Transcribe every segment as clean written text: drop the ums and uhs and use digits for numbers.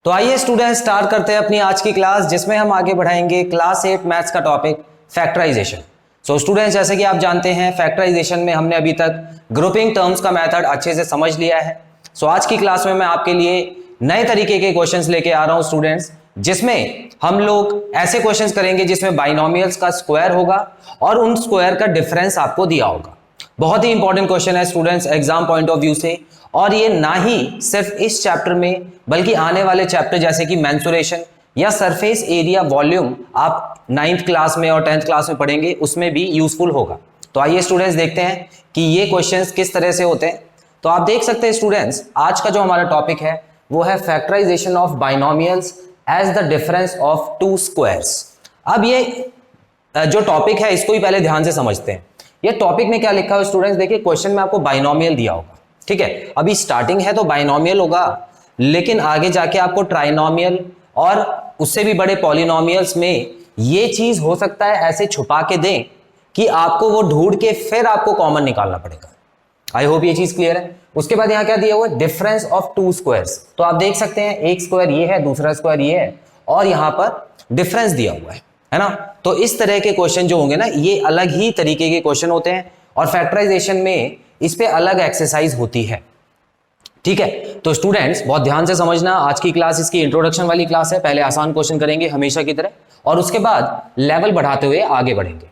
तो आइए student start करते हैं अपनी आज की क्लास, जिसमें हम आगे बढ़ाएंगे क्लास 8 मैथ्स का टॉपिक फैक्टराइजेशन। सो स्टूडेंट्स, जैसे कि आप जानते हैं फैक्टराइजेशन में हमने अभी तक ग्रुपिंग टर्म्स का मेथड अच्छे से समझ लिया है। सो आज की क्लास में मैं आपके लिए नए तरीके के क्वेश्चंस लेके आ रहा हूं स्टूडेंट्स, जिसमें हम लोग ऐसे क्वेश्चंस करेंगे जिसमें बाइनोमियल्स का स्क्वायर होगा और उन स्क्वायर का डिफरेंस आपको दिया होगा। बहुत ही इंपॉर्टेंट क्वेश्चन है students exam point of view से, और ये ना ही सिर्फ इस चैप्टर में बल्कि आने वाले चैप्टर जैसे कि मेंसुरेशन या सरफेस एरिया वॉल्यूम आप 9th क्लास में और 10th क्लास में पढ़ेंगे, उसमें भी यूजफुल होगा। तो आइए स्टूडेंट्स देखते हैं कि ये क्वेश्चंस किस तरह से होते हैं। तो आप देख सकते हैं स्टूडेंट्स, आज का जो हमारा टॉपिक है वो है factorisation of binomials as the difference of two squares. अब ये जो टॉपिक है इसको ही पहले ध्यान से समझते हैं। ये टॉपिक में क्या लिखा है स्टूडेंट्स, देखिए क्वेश्चन में आपको बाइनोमियल दिया होगा, ठीक है। अभी स्टार्टिंग है तो बाइनोमियल होगा, लेकिन आगे जाके आपको ट्राइनोमियल और उससे भी बड़े पॉलिनोमियल्स में ये चीज हो सकता है ऐसे छुपा के दें कि आपको वो ढूंढ के फिर आपको कॉमन निकालना पड़ेगा। आई होप ये चीज क्लियर है। उसके बाद यहां क्या दिया हुआ है, डिफरेंस ऑफ टू स्क्वायर्स। तो आप देख सकते हैं एक स्क्वायर ये है, दूसरा स्क्वायर ये है, और यहां पर डिफरेंस दिया हुआ है ना। तो इस तरह के क्वेश्चन जो होंगे ना, ये अलग ही तरीके के क्वेश्चन होते हैं, और फैक्टराइजेशन में इस पे अलग एक्सरसाइज होती है, ठीक है। तो स्टूडेंट्स बहुत ध्यान से समझना, आज की क्लास इसकी इंट्रोडक्शन वाली क्लास है। पहले आसान क्वेश्चन करेंगे हमेशा की तरह, और उसके बाद लेवल बढ़ाते हुए आगे बढ़ेंगे।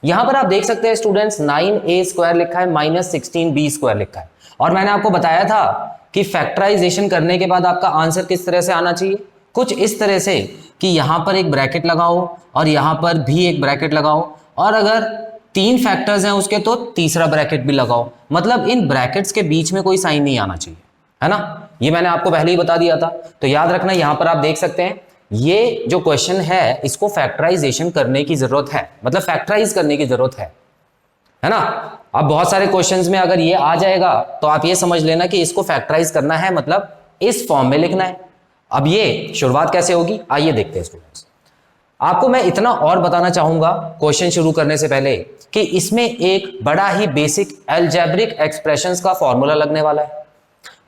यहां पर आप देख सकते हैं स्टूडेंट्स 9a स्क्वायर लिखा है माइनस 16b स्क्वायर लिखा है, और मैंने आपको बताया था कि फैक्टराइजेशन करने के बाद आपका आंसर किस तरह से आना चाहिए, कुछ इस तरह से कि यहां पर एक ब्रैकेट लगाओ और यहां पर भी एक ब्रैकेट लगाओ, और अगर 3 फैक्टर्स हैं उसके तो तीसरा ब्रैकेट भी लगाओ। मतलब इन ब्रैकेट्स के बीच में कोई साइन नहीं आना चाहिए, है ना। ये मैंने आपको पहले ही बता दिया था। तो याद रखना, यहां पर आप देख सकते हैं ये जो क्वेश्चन है इसको फैक्टराइजेशन करने की जरूरत है, मतलब फैक्टराइज करने की जरूरत है ना। अब बहुत सारे क्वेश्चंस में अगर ये आ जाएगा तो आप ये समझ लेना कि इसको फैक्टराइज करना है, मतलब इस फॉर्म में लिखना है। अब ये शुरुआत कैसे होगी, आइए देखते हैं स्टूडेंट्स। आपको मैं इतना और बताना चाहूंगा क्वेश्चन शुरू करने से पहले कि इसमें एक बड़ा ही बेसिक अलजेब्रिक एक्सप्रेशंस का फॉर्मूला लगने वाला है,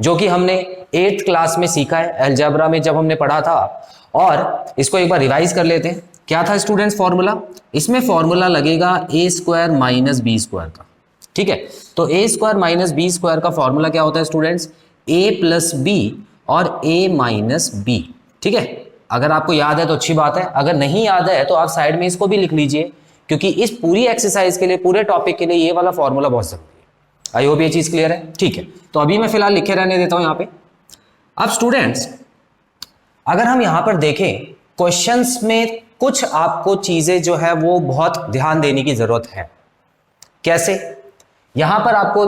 जो कि हमने 8th क्लास में सीखा है अलजेब्रा में जब हमने पढ़ा था। और इसको एक बार रिवाइज कर लेते हैं। क्या था स्टूडेंट्स फॉर्मूला, इसमें फॉर्मूला लगेगा ए स्क्वायर माइनस बी स्क्वायर का, ठीक है। तो ए स्क्वायर माइनस बी स्क्वायर का फॉर्मूला क्या होता है स्टूडेंट्स, ए प्लस बी और ए माइनस बी, ठीक है। अगर आपको याद है तो अच्छी बात है, अगर नहीं याद है तो आप साइड में इसको भी लिख लीजिए, क्योंकि इस पूरी एक्सरसाइज के लिए, पूरे टॉपिक के लिए ये वाला फॉर्मूला बहुत जरूरी है। आई होप ये चीज क्लियर है, ठीक है। तो अभी मैं फिलहाल लिखे रहने देता हूं यहां पे। अब स्टूडेंट्स अगर हम यहां पर देखें क्वेश्चंस में कुछ आपको चीजें जो है वो बहुत ध्यान देने की जरूरत है। कैसे, यहां पर आपको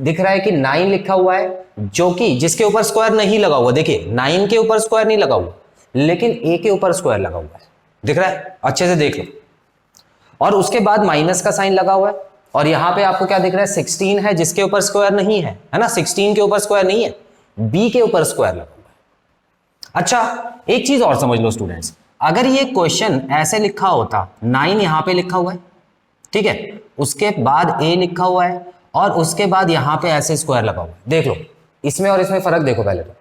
दिख रहा है कि 9 लिखा हुआ है, जो कि जिसके ऊपर स्क्वायर नहीं लगा हुआ। देखिए 9 के ऊपर स्क्वायर नहीं लगा हुआ, लेकिन ए के ऊपर स्क्वायर लगा हुआ है, दिख रहा है, अच्छे से देख लो। और उसके बाद माइनस का साइन लगा हुआ है, और यहां पे आपको क्या दिख रहा है, 16 है जिसके ऊपर स्क्वायर नहीं है, है ना। 16 के ऊपर स्क्वायर नहीं है, बी के ऊपर स्क्वायर लगा हुआ है। अच्छा, एक चीज और समझ लो स्टूडेंट्स, अगर ये क्वेश्चन ऐसे लिखा होता, 9 यहां पे लिखा हुआ है, ठीक है, उसके बाद ए लिखा हुआ है, और उसके बाद यहां पे ऐसे स्क्वायर लगा हुआ है। देख लो इसमें और इसमें फर्क देखो, पहले तो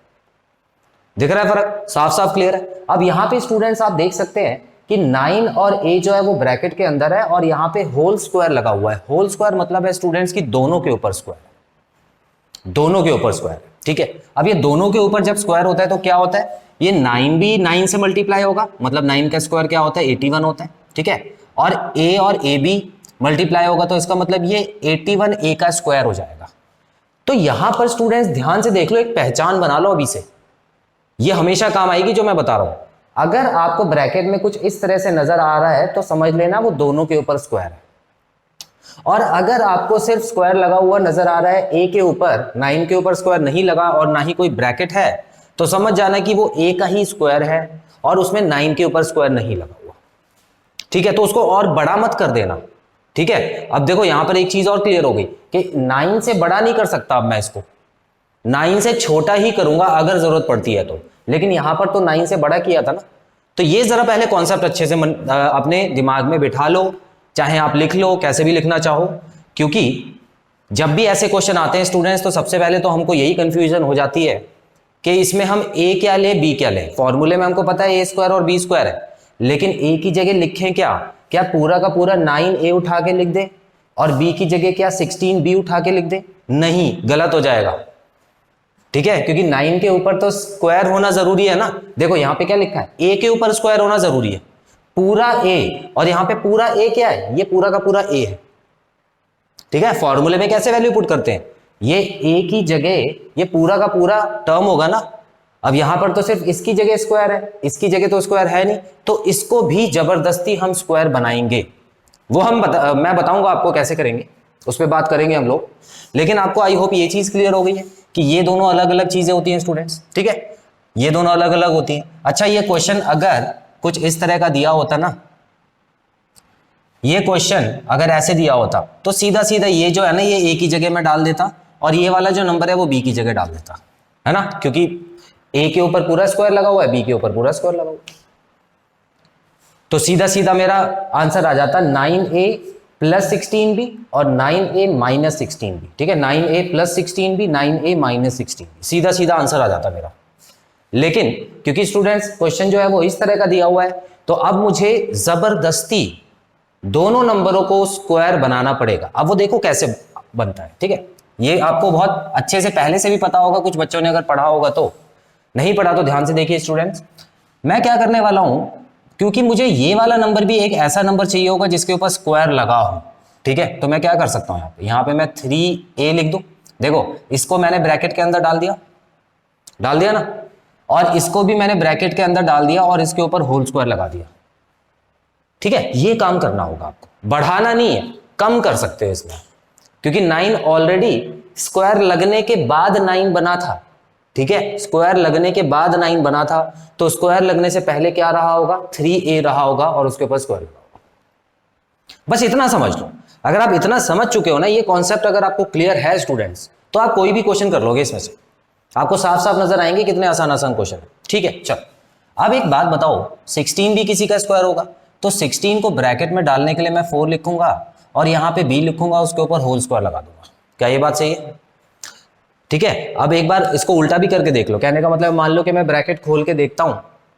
दिख रहा है फर्क, साफ साफ क्लियर है। अब यहां पे स्टूडेंट्स आप देख सकते हैं कि 9 और ए जो है वो ब्रैकेट के अंदर है, और यहां पे होल स्क्वायर लगा हुआ है। होल स्क्वायर मतलब है स्टूडेंट्स की दोनों के ऊपर स्क्वायर, दोनों के ऊपर स्क्वायर, ठीक है। अब ये दोनों के ऊपर जब स्क्वायर होता है तो क्या होता है, ये 9 भी 9 से मल्टीप्लाई होगा, मतलब 9 का स्क्वायर क्या होता है, 81 होता है, ठीक है। और ए भी मल्टीप्लाई होगा, तो इसका मतलब ये 81 ए का स्क्वायर हो जाएगा। तो यहां पर स्टूडेंट्स ध्यान से देख लो, एक पहचान बना लो अभी से, ये हमेशा काम आएगी जो मैं बता रहा हूं। अगर आपको ब्रैकेट में कुछ इस तरह से नजर आ रहा है तो समझ लेना वो दोनों के ऊपर स्क्वायर है, और अगर आपको सिर्फ स्क्वायर लगा हुआ नजर आ रहा है ए के ऊपर, 9 के ऊपर स्क्वायर नहीं लगा और ना ही कोई ब्रैकेट है, तो समझ जाना कि वो ए का ही स्क्वायर है और उसमें 9 के ऊपर स्क्वायर नहीं लगा हुआ, ठीक है। तो उसको और बड़ा मत कर देना, ठीक है। अब देखो यहां पर एक चीज और क्लियर हो गई कि 9 से बड़ा नहीं कर सकता, अब मैं इसको 9 से छोटा ही करूंगा अगर जरूरत पड़ती है तो, लेकिन यहां पर तो 9 से बड़ा किया था ना। तो ये जरा पहले कॉन्सेप्ट अच्छे से अपने दिमाग में बिठा लो, चाहे आप लिख लो, कैसे भी लिखना चाहो, क्योंकि जब भी ऐसे क्वेश्चन आते हैं स्टूडेंट्स तो सबसे पहले तो हमको यही कंफ्यूजन हो जाती है कि इसमें हम a क्या ले b क्या ले। फॉर्मूले में हमको पता है a स्क्वायर और b स्क्वायर है, लेकिन a की जगह लिखें क्या पूरा का पूरा 9a उठा के लिख दे और b की जगह क्या 16b उठा के लिख दे? नहीं, गलत हो जाएगा। ठीक है, क्योंकि 9 के ऊपर तो स्क्वायर होना जरूरी है ना। देखो यहां पे क्या लिखा है, a के ऊपर स्क्वायर होना जरूरी है, पूरा a, और यहां पे पूरा a क्या है, ये पूरा का पूरा a है। ठीक है, फॉर्मूले में कैसे वैल्यू पुट करते हैं, ये a की जगह ये पूरा का पूरा टर्म होगा ना। अब यहां पर तो सिर्फ इसकी जगह स्क्वायर है, इसकी जगह तो स्क्वायर है नहीं, तो इसको भी जबरदस्ती हम स्क्वायर बनाएंगे। वो मैं बताऊंगा आपको कैसे करेंगे, उस पर बात करेंगे हम लोग। लेकिन आपको आई होप ये चीज क्लियर हो गई है कि ये दोनों अलग अलग चीजें होती हैं स्टूडेंट्स। ठीक है, ये दोनों अलग अलग होती हैं। अच्छा, ये क्वेश्चन अगर कुछ इस तरह का दिया होता ना, ये क्वेश्चन अगर ऐसे दिया होता तो सीधा सीधा ये जो है ना, ये a की जगह में डाल देता और ये वाला जो नंबर है वो b की जगह डाल देता, है ना, क्योंकि a के ऊपर पूरा स्क्वायर लगा हुआ है, b के ऊपर पूरा स्क्वायर लगा हुआ है। तो सीधा सीधा मेरा आंसर आ जाता 9a प्लस 16b और 9a माइनस 16b। ठीक है, 9a plus 16b, 9a minus 16b, सीधा सीधा आंसर आ जाता मेरा। लेकिन क्योंकि स्टूडेंट्स क्वेश्चन जो है वो इस तरह का दिया हुआ है, तो अब मुझे जबरदस्ती दोनों नंबरों को स्क्वायर बनाना पड़ेगा। अब वो देखो कैसे बनता है। ठीक है, ये आपको बहुत अच्छे से पहले से भी पता होगा, कुछ बच्चों ने अगर पढ़ा होगा तो। नहीं पढ़ा तो ध्यान से देखिए स्टूडेंट्स, मैं क्या करने वाला हूं, क्योंकि मुझे ये वाला नंबर भी एक ऐसा नंबर चाहिए होगा जिसके ऊपर स्क्वायर लगा हो। ठीक है, तो मैं क्या कर सकता हूं, यहाँ पे मैं 3a लिख दूं। देखो इसको मैंने ब्रैकेट के अंदर डाल दिया ना, और इसको भी मैंने ब्रैकेट के अंदर डाल दिया और इसके ऊपर होल स्क्वायर लगा दिया। ठीक है, ये काम करना होगा आपको, बढ़ाना नहीं है, कम कर सकते हो इसमें, क्योंकि 9 ऑलरेडी स्क्वायर लगने के बाद 9 बना था। ठीक है, स्क्वायर लगने के बाद 9 बना था, तो स्क्वायर लगने से पहले क्या रहा होगा, 3a रहा होगा और उसके ऊपर स्क्वायर लगा होगा। बस इतना समझ लो। अगर आप इतना समझ चुके हो ना, ये कॉन्सेप्ट अगर आपको क्लियर है स्टूडेंट्स, तो आप कोई भी क्वेश्चन कर लोगे इसमें से, आपको साफ साफ नजर आएंगे कितने आसान आसान क्वेश्चन है। ठीक है, चल अब एक बात बताओ, 16 भी किसी का स्क्वायर होगा, तो 16 को ब्रैकेट में डालने के लिए मैं 4 लिखूंगा और यहाँ पे b लिखूंगा, उसके ऊपर होल स्क्वायर लगा दूंगा। क्या ये बात सही है? ठीक है, अब एक बार इसको उल्टा भी करके देख लो। कहने का मतलब मान लो कि मैं ब्रैकेट खोल के देखता हूं,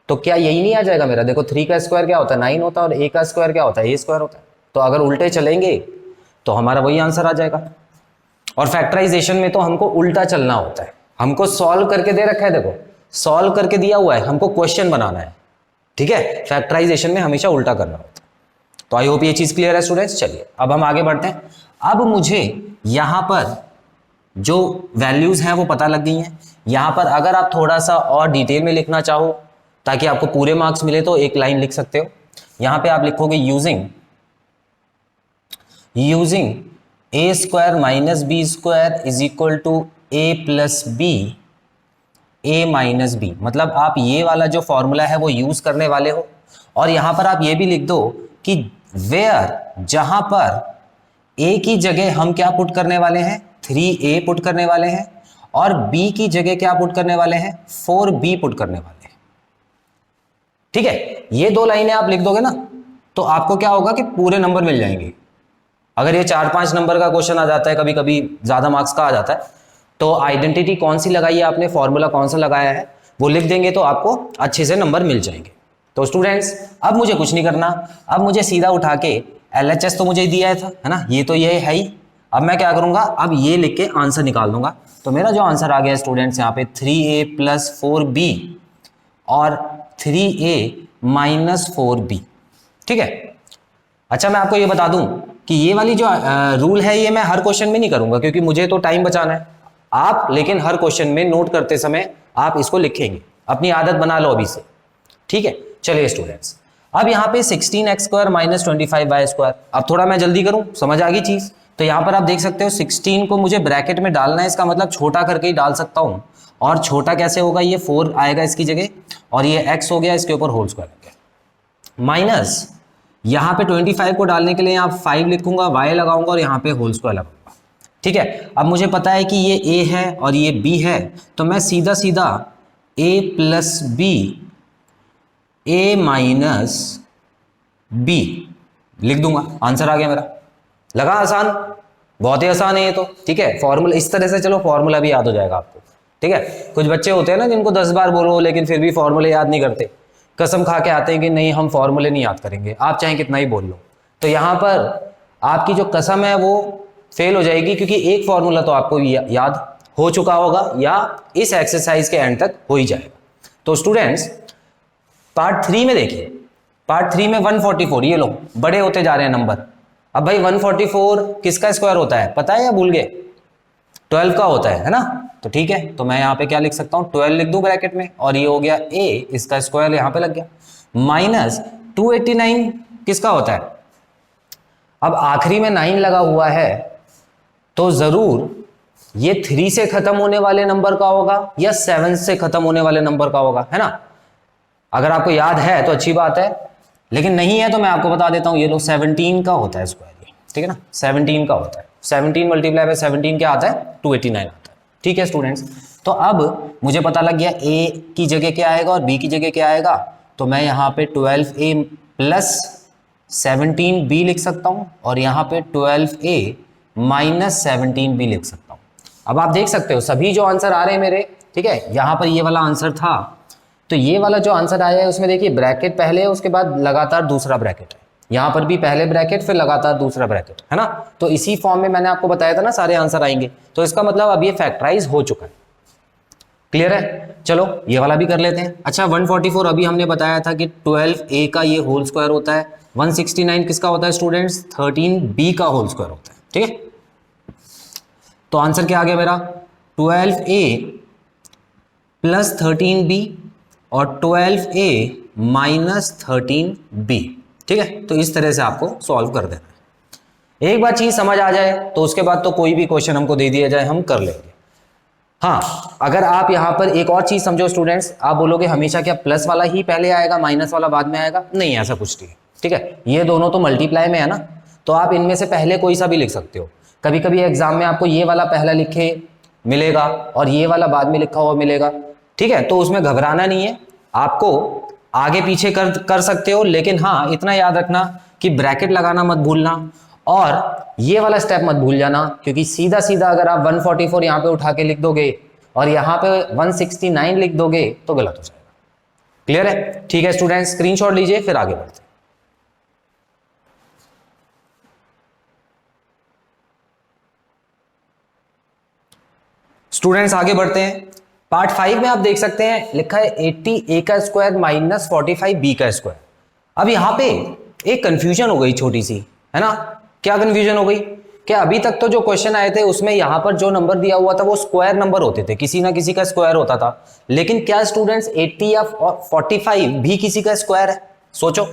तो क्या यही नहीं आ जाएगा मेरा? देखो 3 का स्क्वायर क्या होता है, 9 होता है, और a का स्क्वायर क्या होता है, a स्क्वायर होता है। तो अगर उल्टे चलेंगे तो हमारा वही आंसर आ जाएगा। और फैक्टराइजेशन में तो हमको उल्टा चलना होता है, हमको सॉल्व करके दे रखा है, देखो सॉल्व करके दिया हुआ है, हमको क्वेश्चन बनाना है। ठीक है, फैक्टराइजेशन में हमेशा उल्टा करना होता है। तो आई होप ये चीज क्लियर है स्टूडेंट्स। चलिए अब हम आगे बढ़ते हैं। अब मुझे यहां पर जो वैल्यूज हैं वो पता लग गई हैं। यहां पर अगर आप थोड़ा सा और डिटेल में लिखना चाहो ताकि आपको पूरे मार्क्स मिले, तो एक लाइन लिख सकते हो। यहां पे आप लिखोगे using a square minus b square is equal to a plus b a minus b. मतलब आप ये वाला जो फॉर्मूला है वो यूज करने वाले हो। और यहां पर आप ये भी लिख दो कि वेयर, जहां पर a की जगह हम क्या पुट करने वाले हैं, 3a पुट करने वाले हैं, और b की जगह क्या पुट करने वाले हैं, 4b पुट करने वाले हैं। ठीक है, ये दो लाइनें आप लिख दोगे ना, तो आपको क्या होगा कि पूरे नंबर मिल जाएंगे। अगर ये 4-5 नंबर का क्वेश्चन आ जाता है, कभी कभी ज्यादा मार्क्स का आ जाता है, तो आइडेंटिटी कौन सी लगाई है आपने, फॉर्मूला कौन सा लगाया है, वो लिख देंगे तो आपको अच्छे से नंबर मिल जाएंगे। तो स्टूडेंट्स अब मुझे कुछ नहीं करना, अब मुझे सीधा उठा के LHS तो मुझे दिया था, है ना, ये तो ये है ही। अब मैं क्या करूंगा, अब ये लिख के आंसर निकाल दूंगा। तो मेरा जो आंसर आ गया स्टूडेंट्स यहाँ पे 3a प्लस 4b और 3a माइनस 4b। ठीक है, अच्छा मैं आपको ये बता दूं कि ये वाली जो रूल है ये मैं हर क्वेश्चन में नहीं करूंगा, क्योंकि मुझे तो टाइम बचाना है। आप लेकिन हर क्वेश्चन में नोट करते समय आप इसको लिखेंगे, अपनी आदत बना लो अभी से। ठीक है, चलिए स्टूडेंट्स, अब यहाँ पे 16x square minus 25y square. अब थोड़ा मैं जल्दी करूं, समझ आ गई चीज? तो यहाँ पर आप देख सकते हो 16 को मुझे ब्रैकेट में डालना है, इसका मतलब छोटा करके ही डाल सकता हूँ। और छोटा कैसे होगा, ये 4 आएगा इसकी जगह, और ये x हो गया, इसके ऊपर होल स्क्वायर हो गया, माइनस यहाँ पे 25 को डालने के लिए यहाँ 5 लिखूंगा, y लगाऊंगा और यहाँ पे होल स्क्वायर लगाऊंगा। ठीक है, अब मुझे पता है कि ये a है और ये b है, तो मैं सीधा सीधा a plus b a minus b लिख दूंगा, आंसर आ गया मेरा। लगा आसान? बहुत ही आसान है ये तो। ठीक है, फॉर्मूला इस तरह से, चलो फॉर्मूला भी याद हो जाएगा आपको। ठीक है, कुछ बच्चे होते हैं ना जिनको 10 बार बोलो लेकिन फिर भी फॉर्मूले याद नहीं करते, कसम खा के आते हैं कि नहीं हम फॉर्मूले नहीं याद करेंगे, आप चाहे कितना ही बोल लो। तो यहाँ पर आपकी जो कसम है वो फेल हो जाएगी, क्योंकि एक फॉर्मूला तो आपको याद हो चुका होगा या इस एक्सरसाइज के एंड तक हो ही जाएगा। तो स्टूडेंट्स पार्ट 3 में देखिए, पार्ट 3 में 144, ये लो बड़े होते जा रहे हैं नंबर। अब भाई 144 किसका स्क्वायर होता है पता है या भूल गए? 12 का होता है ना। तो ठीक है, तो मैं यहाँ पे क्या लिख सकता हूँ, 12 लिख दूं ब्रैकेट में, और ये हो गया a, इसका स्क्वायर यहाँ पे लग गया, माइनस 289 किसका होता है? अब आखिरी में 9 लगा हुआ है तो जरूर ये 3 से खत्म होने वाले नंबर का होगा या 7 से खत्म होने वाले नंबर का होगा, है ना। अगर आपको याद है तो अच्छी बात है, लेकिन नहीं है तो मैं आपको बता देता हूं, ये लो 17 का होता है स्क्वायर, ठीक है ना, 17 का होता है। 17 मल्टीप्लाई बाय 17 क्या आता है? 289 आता है। ठीक है स्टूडेंट्स, तो अब मुझे पता लग गया a की जगह क्या आएगा और b की जगह क्या आएगा, तो मैं यहाँ पे 12a प्लस 17b लिख सकता हूँ और यहाँ पे 12a माइनस 17b लिख सकता हूँ। अब आप देख सकते हो सभी जो आंसर आ रहे हैं मेरे, ठीक है, यहाँ पर ये वाला आंसर था, तो ये वाला जो आंसर आया है उसमें देखिए ब्रैकेट पहले है, उसके बाद लगातार दूसरा ब्रैकेट है, यहाँ पर भी पहले ब्रैकेट फिर लगातार दूसरा ब्रैकेट, है ना। तो इसी फॉर्म में मैंने आपको बताया था ना सारे आंसर आएंगे, तो इसका मतलब अब ये फैक्टराइज हो चुका है। क्लियर है? चलो ये वाला भी कर लेते हैं। अच्छा 144 अभी हमने बताया था कि 12a का ये होल स्क्वायर होता है, 169 किसका होता है स्टूडेंट्स? 13b का होल स्क्वायर होता है। ठीक है, तो आंसर क्या आ गया मेरा? 12a प्लस 13b और 12a माइनस 13b। ठीक है, तो इस तरह से आपको सॉल्व कर देना है। एक बार चीज समझ आ जाए तो उसके बाद तो कोई भी क्वेश्चन हमको दे दिया जाए हम कर लेंगे। हाँ, अगर आप यहाँ पर एक और चीज समझो स्टूडेंट्स, आप बोलोगे हमेशा क्या प्लस वाला ही पहले आएगा माइनस वाला बाद में आएगा? नहीं, ऐसा कुछ नहीं। ठीक है, ये दोनों तो मल्टीप्लाई में है ना, तो आप इनमें से पहले कोई सा भी लिख सकते हो। कभी कभी एग्जाम में आपको ये वाला पहला लिखे मिलेगा और ये वाला बाद में लिखा हुआ मिलेगा। ठीक है, तो उसमें घबराना नहीं है, आपको आगे पीछे कर सकते हो, लेकिन हाँ इतना याद रखना कि ब्रैकेट लगाना मत भूलना और ये वाला स्टेप मत भूल जाना, क्योंकि सीधा सीधा अगर आप 144 यहाँ पे उठा के लिख दोगे और यहाँ पे 169 लिख दोगे तो गलत हो जाएगा। क्लियर है? ठीक है स्टूडेंट्स, स्क्रीनशॉट लीजिए फिर आगे बढ़ते हैं। स्टूडेंट्स आगे बढ़ते हैं। पार्ट 5 में आप देख सकते हैं लिखा है 80a का स्क्वायर माइनस 45b का स्क्वायर। अब यहां पे एक कंफ्यूजन हो गई छोटी सी, है ना। क्या कंफ्यूजन हो गई? क्या अभी तक तो जो क्वेश्चन आए थे उसमें यहां पर जो नंबर दिया हुआ था वो स्क्वायर नंबर होते थे, किसी ना किसी का स्क्वायर होता था, लेकिन क्या स्टूडेंट्स 80 या 45 भी किसी का स्क्वायर है? सोचो,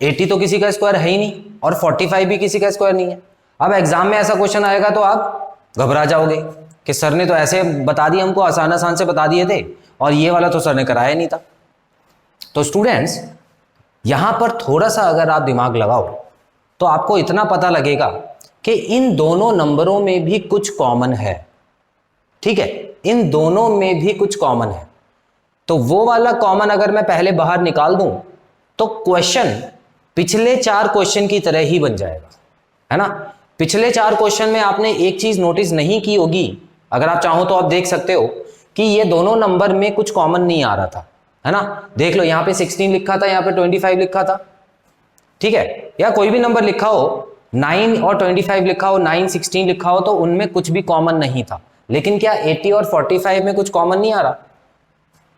80 तो किसी का स्क्वायर है ही नहीं और 45 भी किसी का स्क्वायर नहीं है। अब एग्जाम में ऐसा क्वेश्चन आएगा तो आप घबरा जाओगे कि सर ने तो ऐसे बता दिया, हमको आसान आसान से बता दिए थे और ये वाला तो सर ने कराया नहीं था। तो स्टूडेंट्स यहां पर थोड़ा सा अगर आप दिमाग लगाओ तो आपको इतना पता लगेगा कि इन दोनों नंबरों में भी कुछ कॉमन है। ठीक है, इन दोनों में भी कुछ कॉमन है, तो वो वाला कॉमन अगर मैं पहले बाहर निकाल दूं तो क्वेश्चन पिछले 4 क्वेश्चन की तरह ही बन जाएगा, है ना। पिछले 4 क्वेश्चन में आपने एक चीज नोटिस नहीं की होगी, अगर आप चाहो तो आप देख सकते हो कि ये दोनों नंबर में कुछ कॉमन नहीं आ रहा था, है ना। देख लो यहाँ पे 16 लिखा था, यहाँ पे 25 लिखा था। ठीक है, या कोई भी नंबर लिखा हो, 9 और 25 लिखा हो, 9 16 लिखा हो, तो उनमें कुछ भी कॉमन नहीं था। लेकिन क्या 80 और 45 में कुछ कॉमन नहीं आ रहा?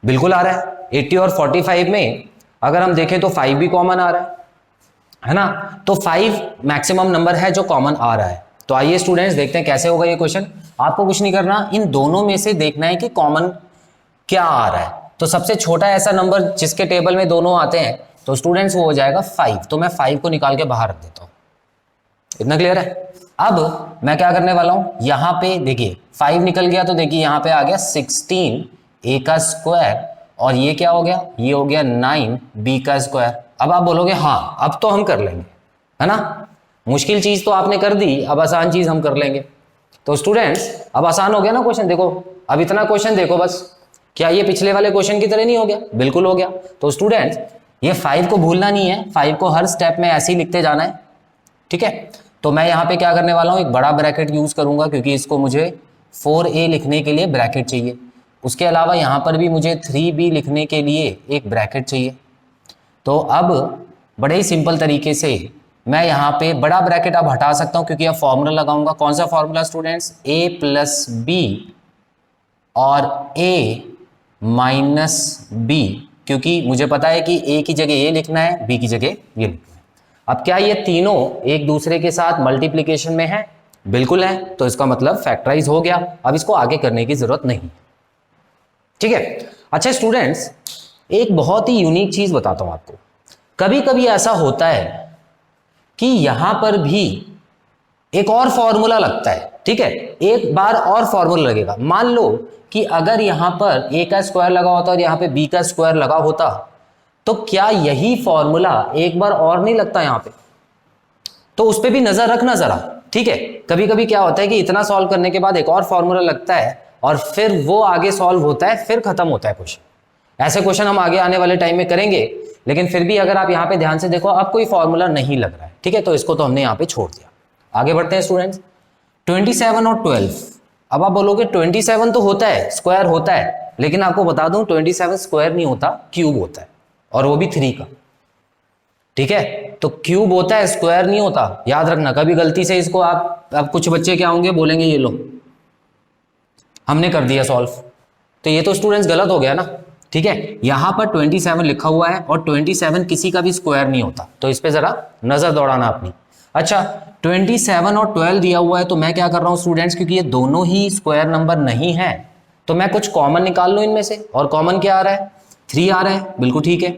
बिल्कुल आ रहा है। 80 और 45 में अगर हम देखें तो 5 भी कॉमन आ रहा है ना। तो 5 मैक्सिमम नंबर है जो कॉमन आ रहा है। तो आइए स्टूडेंट्स देखते हैं कैसे होगा ये क्वेश्चन। आपको कुछ नहीं करना, इन दोनों में से देखना है कि कॉमन क्या आ रहा है। तो सबसे छोटा ऐसा नंबर जिसके टेबल में दोनों आते हैं तो स्टूडेंट्स वो हो जाएगा 5। तो मैं 5 को निकाल के बाहर रख देता हूं। इतना क्लियर है? अब मैं क्या करने वाला हूं, यहां पे देखिए 5 निकल गया तो देखिए यहां पे आ गया 16a का स्क्वायर और ये क्या हो गया, ये हो गया 9b का स्क्वायर। अब आप बोलोगे हाँ अब तो हम कर लेंगे, है ना। मुश्किल चीज तो आपने कर दी, अब आसान चीज हम कर लेंगे। तो स्टूडेंट्स अब आसान हो गया ना क्वेश्चन। देखो अब इतना क्वेश्चन देखो बस, क्या ये पिछले वाले क्वेश्चन की तरह नहीं हो गया? बिल्कुल हो गया। तो स्टूडेंट्स ये 5 को भूलना नहीं है, 5 को हर स्टेप में ऐसे ही लिखते जाना है। ठीक है, तो मैं यहाँ पे क्या करने वाला हूँ, एक बड़ा ब्रैकेट यूज करूंगा क्योंकि इसको मुझे 4a लिखने के लिए ब्रैकेट चाहिए। उसके अलावा यहाँ पर भी मुझे 3b लिखने के लिए एक ब्रैकेट चाहिए। तो अब बड़े ही सिंपल तरीके से मैं यहाँ पे बड़ा ब्रैकेट अब हटा सकता हूँ, क्योंकि अब फॉर्मूला लगाऊंगा। कौन सा formula students? a plus b और a माइनस बी, क्योंकि मुझे पता है कि a की जगह a लिखना है, b की जगह ये लिखना है। अब क्या ये तीनों एक दूसरे के साथ मल्टीप्लीकेशन में है? बिल्कुल है, तो इसका मतलब फैक्टराइज हो गया। अब इसको आगे करने की जरूरत नहीं, ठीक है। अच्छा स्टूडेंट्स, एक बहुत ही यूनिक चीज बताता हूं आपको। कभी कभी ऐसा होता है कि यहां पर भी एक और फॉर्मूला लगता है, ठीक है, एक बार और फॉर्मूला लगेगा। मान लो कि अगर यहां पर a का स्क्वायर लगा होता और यहां पे b का स्क्वायर लगा होता, तो क्या यही फॉर्मूला एक बार और नहीं लगता यहां पे? तो उस पर भी नजर रखना जरा, ठीक है। कभी कभी क्या होता है कि इतना सॉल्व करने के बाद एक और फॉर्मूला लगता है और फिर वो आगे सॉल्व होता है, फिर खत्म होता है क्वेश्चन। ऐसे क्वेश्चन हम आगे आने वाले टाइम में करेंगे, लेकिन फिर भी अगर आप यहाँ पे ध्यान से देखो, अब कोई फॉर्मूला नहीं लग रहा है, ठीक है, तो इसको तो हमने यहाँ पे छोड़ दिया। आगे बढ़ते हैं स्टूडेंट्स। 27 और 12। अब आप बोलोगे 27 तो होता है, स्क्वायर होता है, लेकिन आपको बता दूं 27 स्क्वायर नहीं होता, क्यूब होता है, और वो भी 3 का, ठीक है। तो क्यूब होता है, स्क्वायर नहीं होता, याद रखना। कभी गलती से इसको आप, अब कुछ बच्चे क्या होंगे, बोलेंगे ये लो हमने कर दिया सॉल्व, तो ये तो स्टूडेंट्स गलत हो गया ना, ठीक है। यहां पर 27 लिखा हुआ है और 27 किसी का भी स्क्वायर नहीं होता, तो इस पे जरा नजर दौड़ाना अपनी। अच्छा 27 और 12 दिया हुआ है, तो मैं क्या कर रहा हूं स्टूडेंट्स, क्योंकि ये दोनों ही स्क्वायर नंबर नहीं है, तो मैं कुछ कॉमन निकाल लूं इनमें से। और कॉमन क्या आ रहा है? 3 आ रहा है, बिल्कुल ठीक है।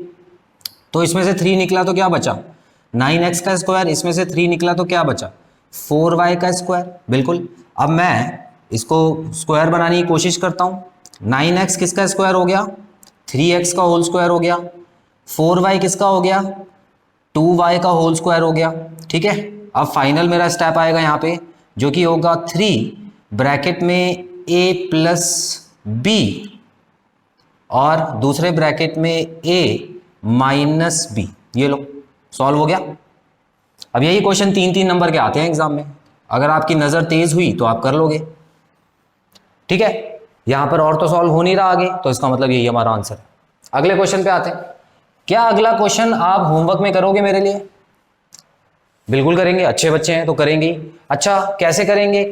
तो इसमें से 3 निकला तो क्या बचा? 9x का स्क्वायर। इसमें से 3 निकला तो क्या बचा? 4y का स्क्वायर, बिल्कुल। अब मैं इसको स्क्वायर बनाने की कोशिश करता हूं। 9x किसका स्क्वायर हो गया? 3x का होल स्क्वायर हो गया। 4y किसका हो गया? 2y का होल स्क्वायर हो गया, ठीक है। अब फाइनल मेरा स्टेप आएगा यहाँ पे, जो कि होगा 3 ब्रैकेट में a प्लस बी और दूसरे ब्रैकेट में a माइनस बी। ये लो, सॉल्व हो गया। अब यही क्वेश्चन 3-3 नंबर के आते हैं एग्जाम में, अगर आपकी नजर तेज हुई तो आप कर लोगे, ठीक है। यहां पर और तो सॉल्व हो नहीं रहा आगे, तो इसका मतलब यही हमारा आंसर है। अगले क्वेश्चन पे आते हैं। क्या अगला क्वेश्चन आप होमवर्क में करोगे मेरे लिए? बिल्कुल करेंगे, अच्छे बच्चे हैं तो करेंगे। अच्छा कैसे करेंगे?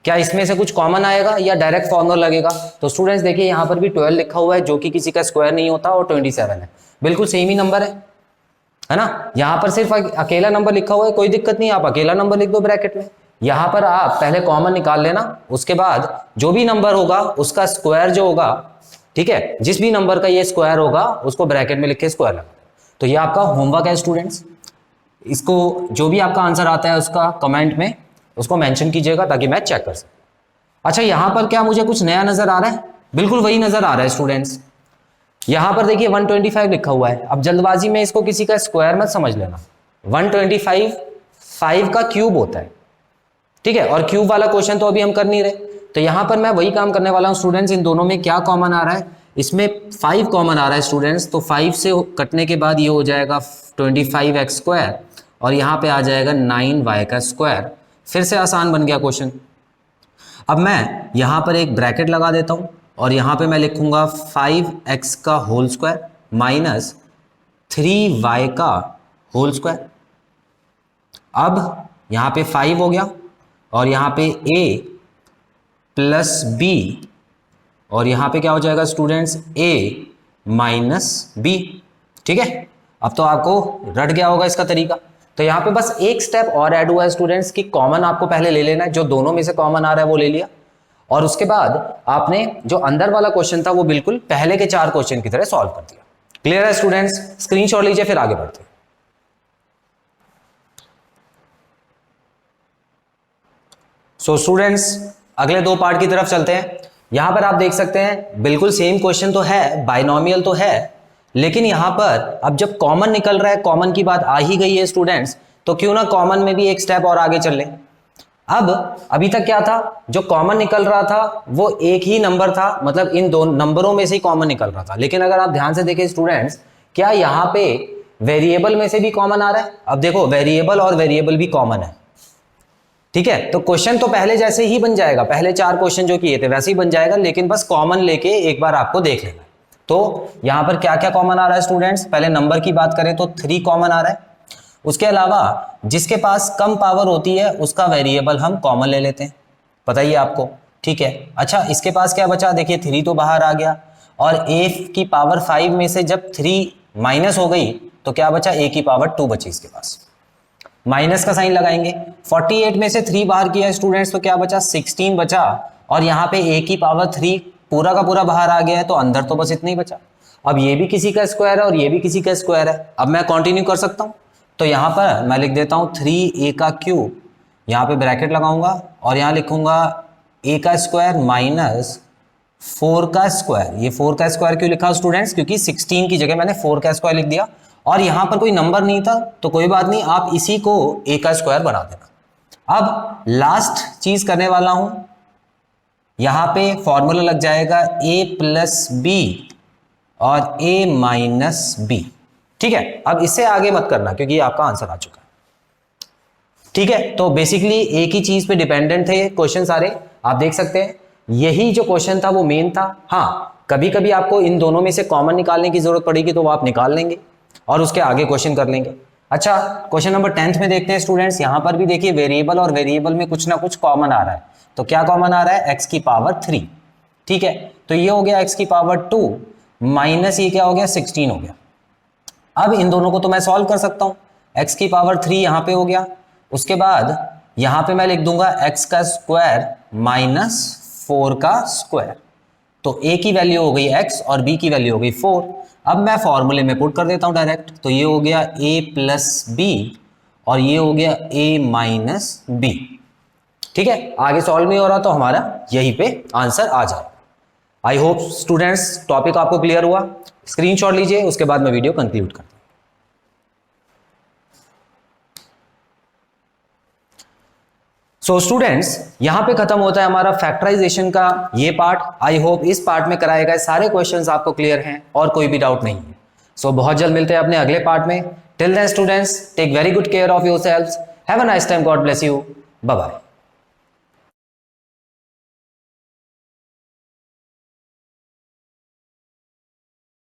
क्या इसमें से कुछ कॉमन आएगा या डायरेक्ट फॉर्मूला लगेगा? तो स्टूडेंट्स देखिए, यहां पर भी 12 लिखा हुआ है, जो कि किसी का स्क्वायर नहीं होता, और 27 है, बिल्कुल सेम ही नंबर है ना। यहां पर सिर्फ अकेला नंबर लिखा हुआ है, कोई दिक्कत नहीं, आप अकेला नंबर लिख दो ब्रैकेट में। यहां पर आप पहले कॉमन निकाल लेना, उसके बाद जो भी नंबर होगा उसका स्क्वायर जो होगा, ठीक है, जिस भी नंबर का ये स्क्वायर होगा उसको ब्रैकेट में लिख के स्क्वायर लगा। तो ये आपका होमवर्क है स्टूडेंट्स। इसको जो भी आपका आंसर आता है उसका कमेंट में उसको मेंशन कीजिएगा, ताकि मैं चेक कर सकूं। अच्छा यहां पर क्या मुझे कुछ नया नजर आ रहा है? बिल्कुल वही नजर आ रहा है स्टूडेंट्स। यहां पर देखिए 125 लिखा हुआ है। अब जल्दबाजी में इसको किसी का स्क्वायर मत समझ लेना। 125 5 का क्यूब होता है, ठीक है, और क्यूब वाला क्वेश्चन तो अभी हम कर नहीं रहे, तो यहां पर मैं वही काम करने वाला हूं स्टूडेंट्स। इन दोनों में क्या कॉमन आ रहा है? इसमें 5 कॉमन आ रहा है स्टूडेंट्स, तो 5 से कटने के बाद ये हो जाएगा 25x स्क्वायर, और यहां पे आ जाएगा 9y का स्क्वायर। फिर से आसान बन गया क्वेश्चन। अब मैं यहां पर एक ब्रैकेट लगा देता हूं, और यहां पे मैं लिखूंगा 5x का होल स्क्वायर माइनस 3y का होल स्क्वायर। अब यहां पे 5 हो गया, और यहां पे a प्लस बी, और यहां पे क्या हो जाएगा स्टूडेंट्स? a माइनस बी, ठीक है। अब तो आपको रट गया होगा इसका तरीका। तो यहां पे बस एक स्टेप और ऐड हुआ है स्टूडेंट्स कि कॉमन आपको पहले ले लेना है, जो दोनों में से कॉमन आ रहा है वो ले लिया, और उसके बाद आपने जो अंदर वाला क्वेश्चन था वो बिल्कुल पहले के 4 क्वेश्चन की तरह सॉल्व कर दिया। क्लियर है स्टूडेंट्स? स्क्रीनशॉट लीजिए, फिर आगे बढ़ते हैं। सो स्टूडेंट्स अगले 2 पार्ट की तरफ चलते हैं। यहां पर आप देख सकते हैं बिल्कुल सेम क्वेश्चन तो है, बाइनोमियल तो है, लेकिन यहां पर अब जब कॉमन निकल रहा है, कॉमन की बात आ ही गई है स्टूडेंट्स, तो क्यों ना कॉमन में भी एक स्टेप और आगे चल लें। अब अभी तक क्या था? जो कॉमन निकल रहा था वो एक ही नंबर था, मतलब इन दो नंबरों में से ही कॉमन निकल रहा था। लेकिन अगर आप ध्यान से देखें स्टूडेंट्स, क्या यहां पे वेरिएबल में से भी कॉमन आ रहा है? अब देखो वेरिएबल और वेरिएबल भी कॉमन है, ठीक है, तो क्वेश्चन तो पहले जैसे ही बन जाएगा, पहले 4 क्वेश्चन जो किए थे वैसे ही बन जाएगा, लेकिन बस कॉमन लेके एक बार आपको देख लेना। तो यहां पर क्या क्या कॉमन आ रहा है स्टूडेंट्स, पहले नंबर की बात करें तो 3 कॉमन आ रहा है। उसके अलावा जिसके पास कम पावर होती है उसका वेरिएबल हम कॉमन ले लेते हैं, पता ही है आपको। ठीक है, अच्छा इसके पास क्या बचा, देखिए 3 तो बाहर आ गया, और a की पावर 5 में से जब 3 माइनस हो गई तो क्या बचा, a की पावर 2 बची इसके पास, माइनस का साइन लगाएंगे। 48 में से 3 बाहर किया स्टूडेंट्स तो क्या बचा, 16 बचा, और यहाँ पे a की पावर 3 पूरा का पूरा बाहर आ गया है, तो अंदर तो बस इतना ही बचा। अब ये भी किसी का स्क्वायर है और ये भी किसी का स्क्वायर है, अब मैं कंटिन्यू कर सकता हूँ। तो यहाँ पर मैं लिख देता हूँ 3a का क्यूब, यहाँ पे ब्रैकेट लगाऊंगा और यहाँ लिखूंगा a का स्क्वायर माइनस 4 का स्क्वायर। ये 4 का स्क्वायर क्यों लिखा स्टूडेंट्स, क्योंकि 16 की जगह मैंने 4 का स्क्वायर लिख दिया, और यहां पर कोई नंबर नहीं था तो कोई बात नहीं, आप इसी को a का स्क्वायर बना देना। अब लास्ट चीज करने वाला हूं, यहां पे फॉर्मूला लग जाएगा a प्लस बी और a माइनस बी। ठीक है, अब इससे आगे मत करना क्योंकि आपका आंसर आ चुका है। ठीक है, तो बेसिकली एक ही चीज पे डिपेंडेंट थे क्वेश्चन सारे, आप देख सकते हैं यही जो क्वेश्चन था वो मेन था। हाँ, कभी कभी आपको इन दोनों में से कॉमन निकालने की जरूरत पड़ेगी तो वो आप निकाल लेंगे और उसके आगे क्वेश्चन कर लेंगे। अच्छा, क्वेश्चन नंबर 10th में देखते हैं स्टूडेंट्स, यहां पर भी देखिए वेरिएबल और वेरिएबल में कुछ ना कुछ कॉमन आ रहा है। तो क्या कॉमन आ रहा है, x की पावर 3। ठीक है, तो ये हो गया x की पावर 2 माइनस ये क्या हो गया, 16 हो गया। अब इन दोनों को तो मैं सॉल्व कर सकता हूं, x की पावर 3 यहां पे हो गया, उसके बाद यहां पे मैं लिख दूंगा x का स्क्वायर माइनस 4 का स्क्वायर। तो a की वैल्यू हो गई x और b की वैल्यू हो गई 4। अब मैं फॉर्मूले में पुट कर देता हूं डायरेक्ट, तो ये हो गया a प्लस बी और ये हो गया a माइनस बी। ठीक है, आगे सॉल्व नहीं हो रहा तो हमारा यहीं पे आंसर आ जाए। आई होप स्टूडेंट्स टॉपिक आपको क्लियर हुआ। स्क्रीनशॉट लीजिए, उसके बाद मैं वीडियो कंक्लूड करता हूं। सो स्टूडेंट्स, यहां पे खत्म होता है हमारा फैक्टराइजेशन का ये पार्ट। आई होप इस पार्ट में कराए गए सारे क्वेश्चंस आपको क्लियर हैं और कोई भी डाउट नहीं है। सो बहुत जल्द मिलते हैं अपने अगले पार्ट में। Till then students, take very good care of yourselves, have a nice time, God bless you, bye bye.